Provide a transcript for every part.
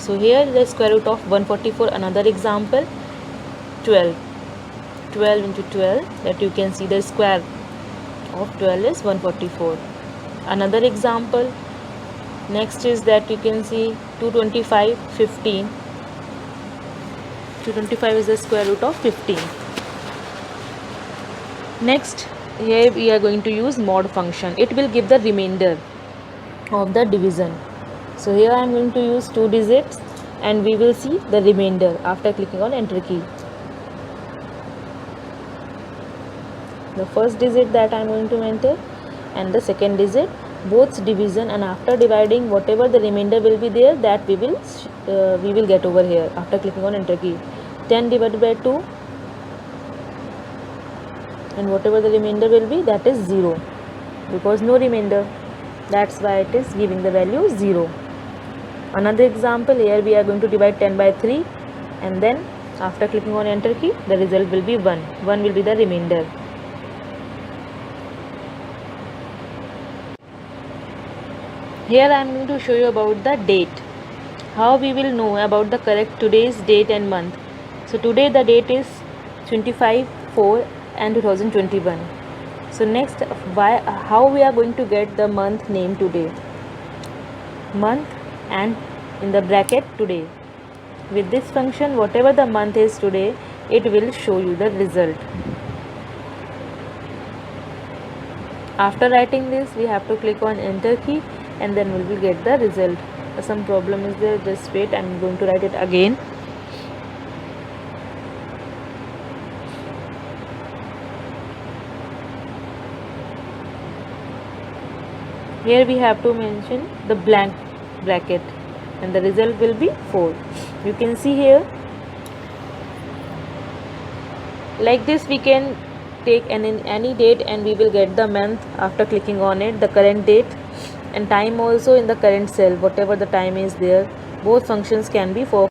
So here the square root of 144, another example, 12. 12 into 12, that you can see the square of 12 is 144. Another example, next is that you can see 225, 15. 225 is the square root of 15. Next, here we are going to use mod function. It will give the remainder of the division. So here I am going to use 2 digits and we will see the remainder after clicking on enter key. The first digit that I am going to enter and the second digit, both division, and after dividing whatever the remainder will be there, that we will get over here after clicking on enter key. 10 divided by 2, and whatever the remainder will be, that is 0, because no remainder, that's why it is giving the value 0. Another example, here we are going to divide 10 by 3 and then after clicking on enter key, the result will be 1. 1 will be the remainder. Here I am going to show you about the date, how we will know about the correct today's date and month. So today the date is 25/4 and 2021. So next, how we are going to get the month name today? Month and in the bracket today. With this function, whatever the month is today, it will show you the result. After writing this, we have to click on enter key and then we will get the result. Some problem is there, just wait, I am going to write it again. Here we have to mention the blank bracket and the result will be 4. You can see here, like this we can take any date and we will get the month after clicking on it, the current date, and time also in the current cell, whatever the time is there. Both functions can be for.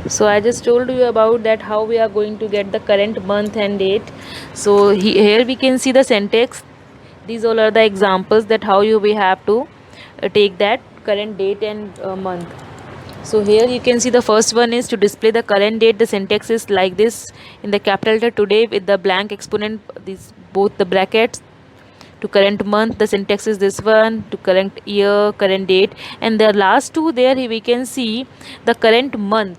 So I just told you about that how we are going to get the current month and date. So here we can see the syntax. These all are the examples that how we have to take that current date and month. So here you can see the first one is to display the current date. The syntax is like this in the capital letter today with the blank exponent, these both the brackets. To current month, the syntax is this one. To current year, current date, and the last two there we can see the current month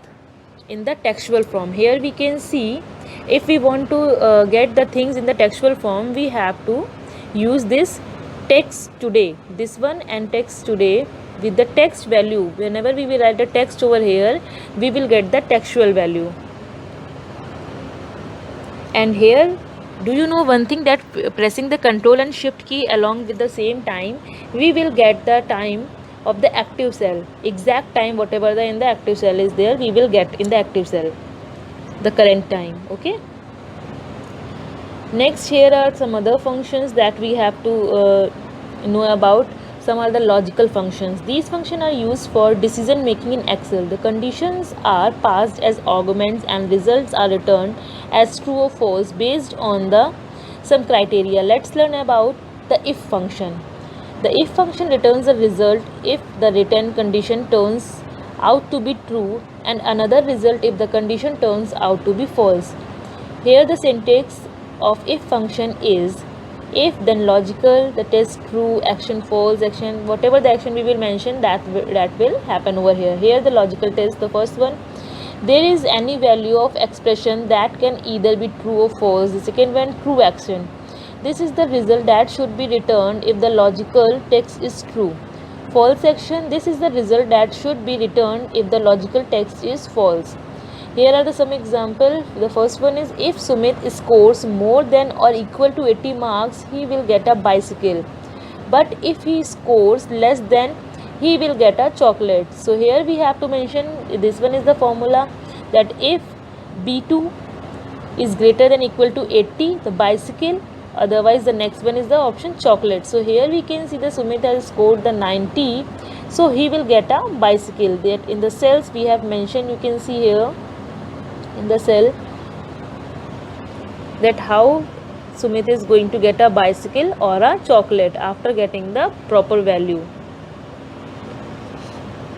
in the textual form. Here we can see if we want to get the things in the textual form, we have to use this text today, this one, and text today with the text value. Whenever we will write the text over here, we will get the textual value. And here, do you know one thing, that pressing the control and shift key along with the same time, we will get the time of the active cell, exact time, whatever the in the active cell is there, we will get in the active cell the current time. Okay, next here are some other functions that we have to know about. Some are the logical functions. These functions are used for decision making in Excel. The conditions are passed as arguments and results are returned as true or false based on some criteria. Let's learn about the if function. The if function returns a result if the written condition turns out to be true and another result if the condition turns out to be false. Here the syntax of if function is if, then logical, that is true, action, false, action, whatever the action we will mention, that will happen over here. Here the logical test, the first one, there is any value of expression that can either be true or false. The second one, true action. This is the result that should be returned if the logical text is true. False action, this is the result that should be returned if the logical text is false. Here are some examples. The first one is if Sumit scores more than or equal to 80 marks, he will get a bicycle. But if he scores less than, he will get a chocolate. So here we have to mention, this one is the formula, that if B2 is greater than equal to 80, the bicycle, otherwise the next one is the option chocolate. So here we can see the Sumit has scored the 90, so he will get a bicycle. That in the cells we have mentioned, you can see here in the cell that how Sumit is going to get a bicycle or a chocolate after getting the proper value.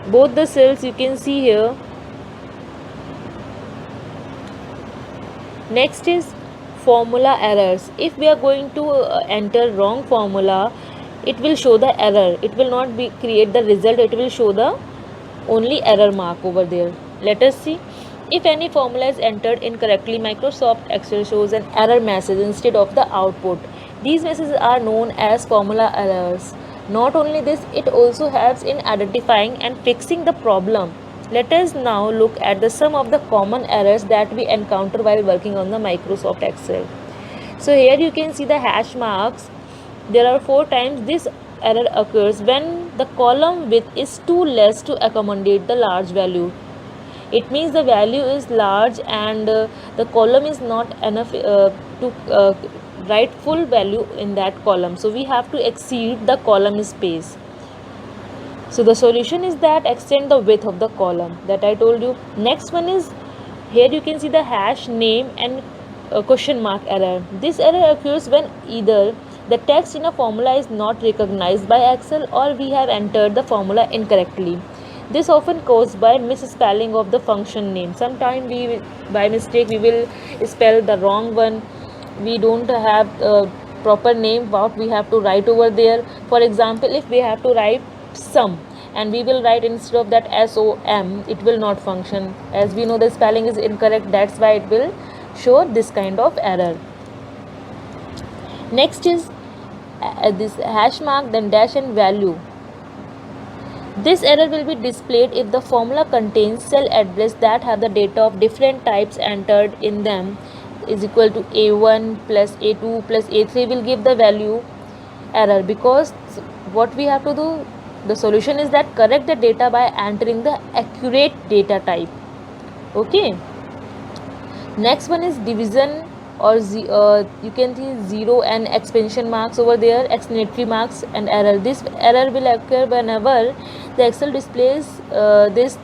both the cells you can see here. Next is formula errors. If we are going to enter wrong formula, it will show the error. It will not be create the result. It will show the only error mark over there. Let us see. If any formula is entered incorrectly, Microsoft Excel shows an error message instead of the output. These messages are known as formula errors. Not only this, it also helps in identifying and fixing the problem. Let us now look at the some of the common errors that we encounter while working on the Microsoft Excel. So here you can see the hash marks. There are 4 times this error occurs when the column width is too less to accommodate the large value. It means the value is large and the column is not enough to write full value in that column. So we have to exceed the column space. So the solution is that extend the width of the column that I told you. Next one is here you can see the hash name and question mark error. This error occurs when either the text in a formula is not recognized by Excel or we have entered the formula incorrectly. This often caused by misspelling of the function name. Sometimes we by mistake we will spell the wrong one. We don't have a proper name what we have to write over there. For example, if we have to write sum and we will write instead of that SOM, it will not function. As we know the spelling is incorrect, that's why it will show this kind of error. Next is this hash mark, then dash and value. This error will be displayed if the formula contains cell address that have the data of different types entered in them is equal to A1 plus A2 plus A3 will give the value error, because what we have to do, the solution is that correct the data by entering the accurate data type. Okay. Next one is division or you can see 0 and expansion marks over there, explanatory marks and error. This error will occur whenever the Excel displays this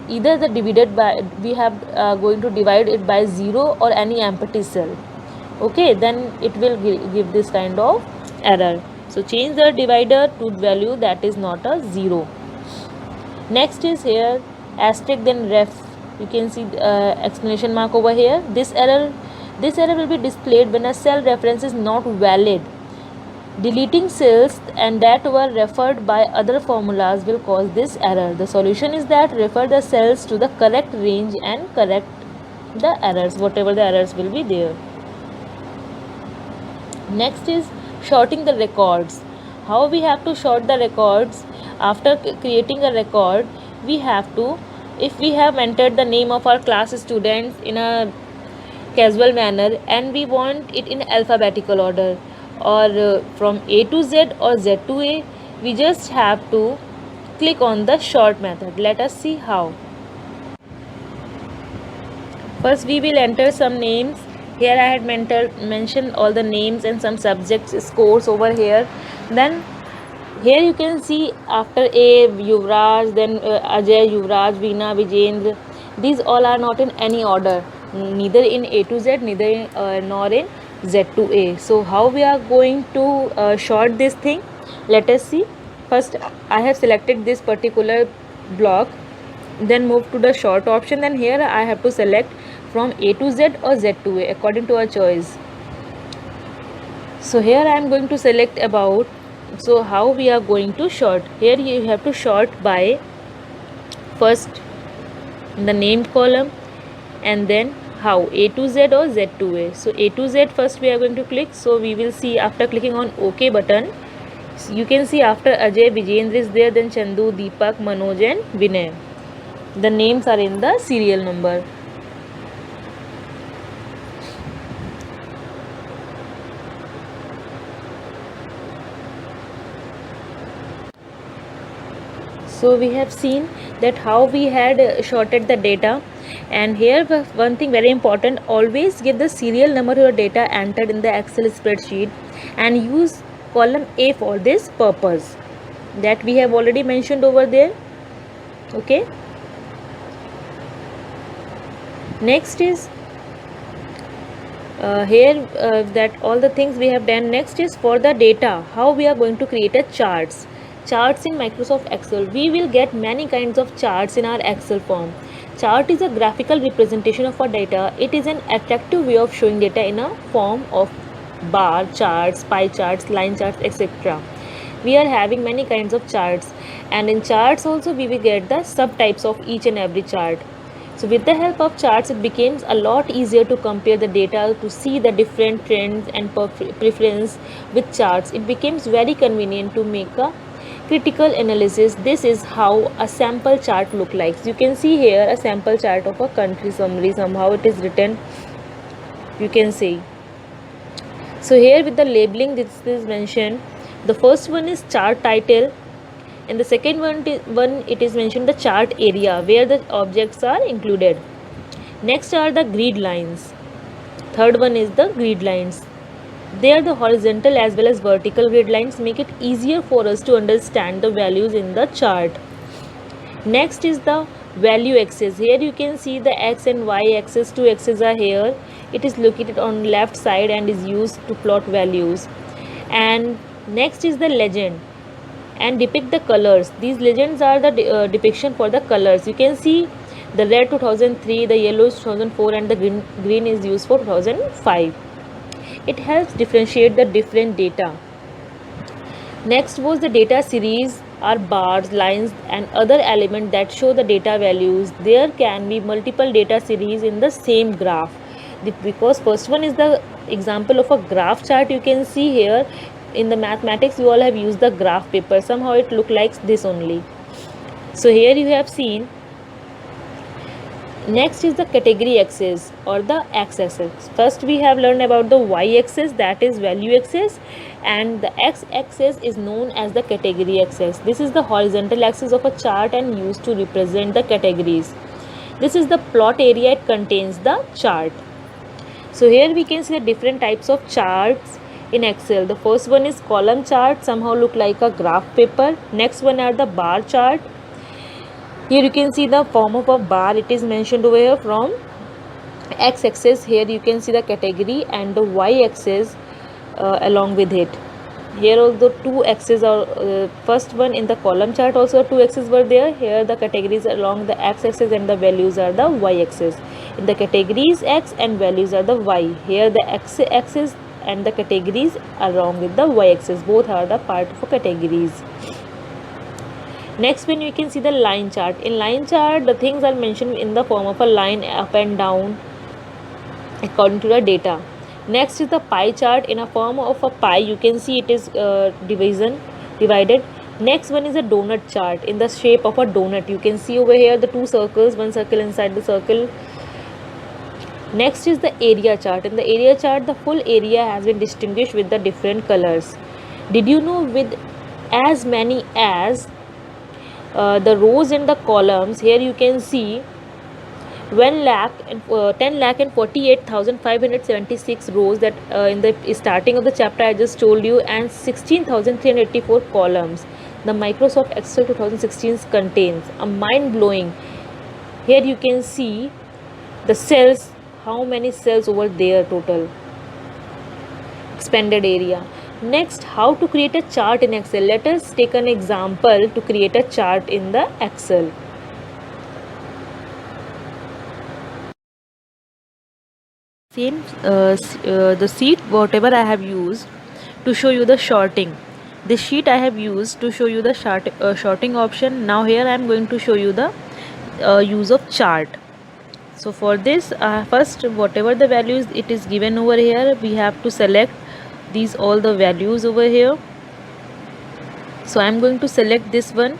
either the divided by we have going to divide it by 0 or any empty cell. Okay, then it will give this kind of error. So change the divider to value that is not a 0. Next is here asterisk then ref. You can see exclamation mark over here. This error will be displayed when a cell reference is not valid. Deleting cells and that were referred by other formulas will cause this error. The solution is that refer the cells to the correct range and correct the errors, whatever the errors will be there. Next is sorting the records. How we have to sort the records? After creating a record, we have to, if we have entered the name of our class students in a casual manner and we want it in alphabetical order, or from A to Z or Z to A, we just have to click on the sort method. Let us see how. First we will enter some names. Here I had mentioned all the names and some subjects scores over here. Then here you can see after A, Yuvraj, then Ajay, Yuvraj, Veena, Vijendra. These all are not in any order, neither in A to Z, neither nor in Z to A. So how we are going to sort this thing? Let us see. First I have selected this particular block, then move to the sort option. Then here I have to select from A to Z or Z to A according to our choice. So here I am going to select about. So how we are going to sort? Here you have to sort by first the name column and then how, A to Z or Z to A. So A to Z first we are going to click. So we will see after clicking on OK button, so you can see after Ajay, Vijendra is there, then Chandu, Deepak, Manoj and Vinay. The names are in the serial number. So we have seen that how we had sorted the data, and here one thing very important, always give the serial number of your data entered in the Excel spreadsheet and use column A for this purpose, that we have already mentioned over there. Okay. Next is here that all the things we have done. Next is for the data, how we are going to create a charts. Charts in Microsoft Excel. We will get many kinds of charts in our Excel form. Chart is a graphical representation of our data. It is an attractive way of showing data in a form of bar charts, pie charts, line charts, etc. We are having many kinds of charts, and in charts also we will get the subtypes of each and every chart. So with the help of charts, it becomes a lot easier to compare the data, to see the different trends and preference with charts. It becomes very convenient to make a critical analysis. This is how a sample chart look like. You can see here a sample chart of a country summary. Somehow it is written, you can see. So here with the labeling, this is mentioned. The first one is chart title, and the second one it is mentioned the chart area where the objects are included. Next are the grid lines. Third one is the grid lines. They are the horizontal as well as vertical grid lines, make it easier for us to understand the values in the chart. Next is the value axis. Here you can see the x and y axis. Two axes are here. It is located on left side and is used to plot values. And next is the legend and depict the colors. These legends are the depiction for the colors. You can see the red 2003, the yellow is 2004, and the green is used for 2005. It helps differentiate the different data. Next was the data series are bars, lines and other elements that show the data values. There can be multiple data series in the same graph. Because first one is the example of a graph chart. You can see here in the mathematics you all have used the graph paper. Somehow it look like this only. So here you have seen. Next is the category axis or the x-axis. First we have learned about the y-axis, that is value axis, and the x-axis is known as the category axis. This is the horizontal axis of a chart and used to represent the categories. This is the plot area, it contains the chart. So here we can see the different types of charts in Excel. The first one is column chart, somehow look like a graph paper. Next one are the bar chart. Here you can see the form of a bar. It is mentioned over here from x-axis. Here you can see the category and the y-axis along with it. Here also two axes are first one in the column chart also two axes were there. Here the categories along the x-axis and the values are the y-axis. In the categories x and values are the y. Here the x-axis and the categories along with the y-axis, both are the part of categories. Next when you can see the line chart. In line chart the things are mentioned in the form of a line up and down according to the data. Next is the pie chart. In a form of a pie you can see it is divided. Next one is a donut chart in the shape of a donut. You can see over here the two circles, one circle inside the circle. Next is the area chart. In the area chart the full area has been distinguished with the different colors. Did you know with as many as the rows and the columns, here you can see 10 lakh and 48,576 rows that in the starting of the chapter I just told you, and 16,384 columns the Microsoft Excel 2016 contains. A mind-blowing. Here you can see the cells, how many cells over there total, expanded area. Next, how to create a chart in Excel. Let us take an example to create a chart in the Excel. Same the sheet whatever I have used to show you the sorting. This sheet I have used to show you the sorting option. Now here I am going to show you the use of chart. So for this first whatever the values it is given over here, we have to select these all the values over here. So I am going to select this one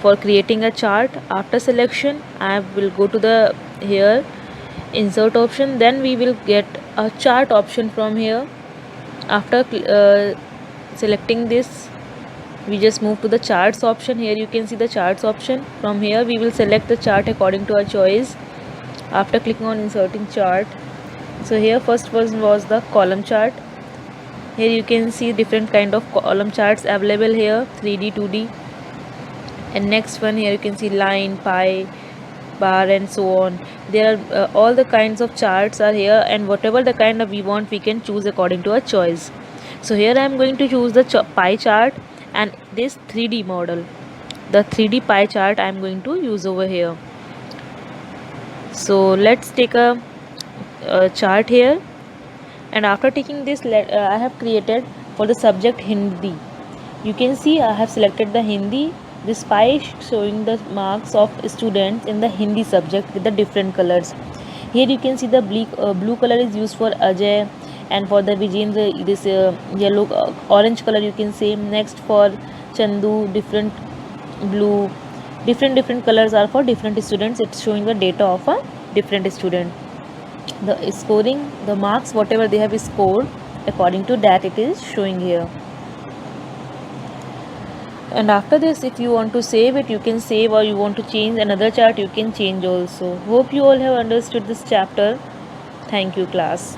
for creating a chart. After selection I will go to the here insert option, then we will get a chart option from here. After selecting this we just move to the charts option. Here you can see the charts option. From here we will select the chart according to our choice. After clicking on inserting chart, so here first one was the column chart. Here you can see different kind of column charts available here, 3D, 2D, and next one here you can see line, pie, bar and so on. There are all the kinds of charts are here, and whatever the kind of we want we can choose according to our choice. So here I am going to choose the pie chart, this 3D model. The 3D pie chart I am going to use over here. So let's take a chart here, and after taking this I have created for the subject Hindi. You can see I have selected the Hindi. This pie showing the marks of students in the Hindi subject with the different colors. Here you can see the blue color is used for Ajay, and for the Vijendra this yellow orange color you can say. Next for Chandu, different blue, different colors are for different students. It's showing the data of a different student. The scoring, the marks whatever they have scored, according to that it is showing here. And after this, if you want to save it, you can save, or you want to change another chart, you can change also. Hope you all have understood this chapter. Thank you, class.